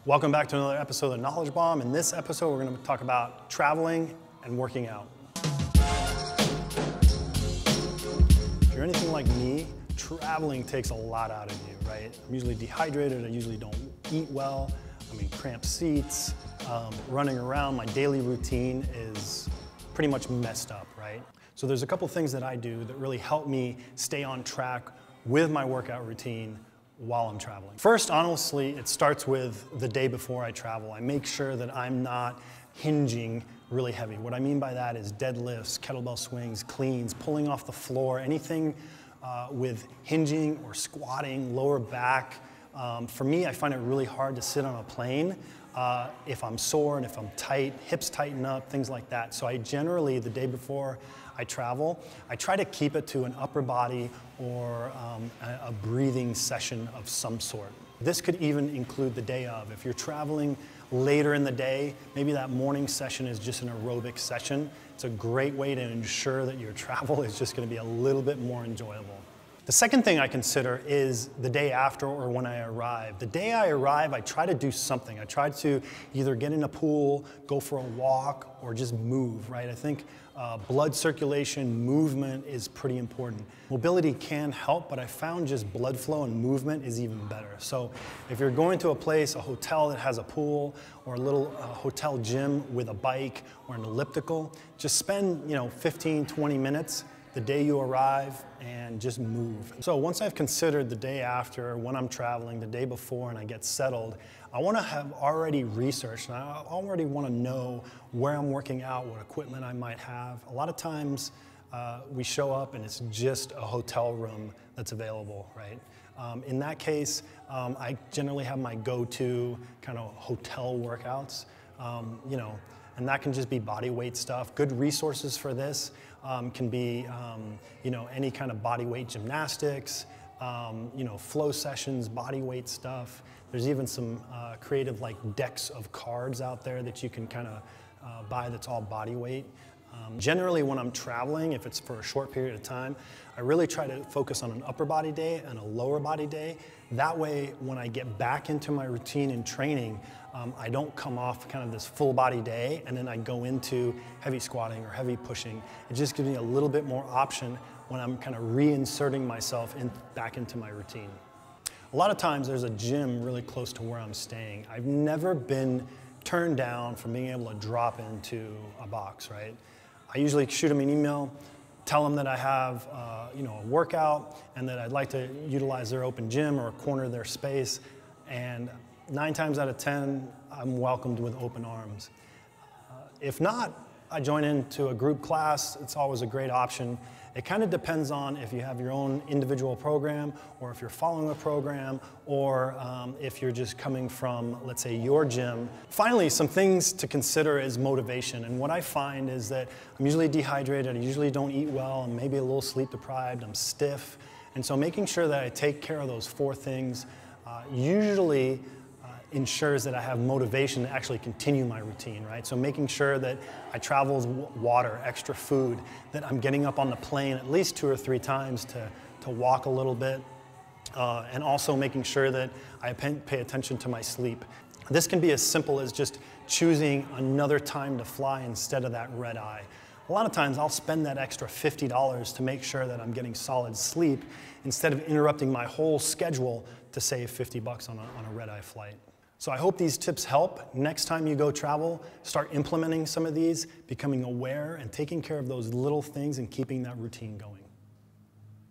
Welcome back to another episode of Knowledge Bomb. In this episode, we're going to talk about traveling and working out. If you're anything like me, traveling takes a lot out of you, right? I'm usually dehydrated, I usually don't eat well, I'm in cramped seats, running around, my daily routine is pretty much messed up, right? So there's a couple things that I do that really help me stay on track with my workout routine while I'm traveling. First, honestly, it starts with the day before I travel. I make sure that I'm not hinging really heavy. What I mean by that is deadlifts, kettlebell swings, cleans, pulling off the floor, anything with hinging or squatting, lower back. For me, I find it really hard to sit on a plane if I'm sore and if I'm tight, hips tighten up, things like that. So I generally, the day before I travel, I try to keep it to an upper body or a breathing session of some sort. This could even include the day of. If you're traveling later in the day, maybe that morning session is just an aerobic session. It's a great way to ensure that your travel is just going to be a little bit more enjoyable. The second thing I consider is the day after or when I arrive. The day I arrive, I try to do something. I try to either get in a pool, go for a walk, or just move, right? I think blood circulation, movement is pretty important. Mobility can help, but I found just blood flow and movement is even better. So if you're going to a place, a hotel that has a pool, or a little hotel gym with a bike or an elliptical, just spend 15, 20 minutes the day you arrive and just move. So once I've considered the day after, when I'm traveling, the day before, and I get settled, I want to have already researched, and I already want to know where I'm working out, what equipment I might have. A lot of times we show up and it's just a hotel room that's available, right? In that case, I generally have my go-to kind of hotel workouts, and that can just be body weight stuff. Good resources for this can be, any kind of body weight gymnastics, flow sessions, body weight stuff. There's even some creative decks of cards out there that you can kind of buy that's all body weight. Generally, when I'm traveling, if it's for a short period of time, I really try to focus on an upper body day and a lower body day. That way, when I get back into my routine and training, I don't come off kind of this full body day and then I go into heavy squatting or heavy pushing. It just gives me a little bit more option when I'm kind of reinserting myself back into my routine. A lot of times there's a gym really close to where I'm staying. I've never been turned down from being able to drop into a box, right? I usually shoot them an email, tell them that I have a workout and that I'd like to utilize their open gym or a corner of their space, and 9 times out of 10, I'm welcomed with open arms. If not, I join into a group class. It's always a great option. It kind of depends on if you have your own individual program or if you're following a program or if you're just coming from, let's say, your gym. Finally, some things to consider is motivation. And what I find is that I'm usually dehydrated, I usually don't eat well, I'm maybe a little sleep deprived, I'm stiff. And so making sure that I take care of those 4 things usually ensures that I have motivation to actually continue my routine, right? So making sure that I travel with water, extra food, that I'm getting up on the plane at least 2 or 3 times to walk a little bit, and also making sure that I pay attention to my sleep. This can be as simple as just choosing another time to fly instead of that red eye. A lot of times I'll spend that extra $50 to make sure that I'm getting solid sleep instead of interrupting my whole schedule to save 50 bucks on a red eye flight. So I hope these tips help. Next time you go travel, start implementing some of these, becoming aware and taking care of those little things and keeping that routine going.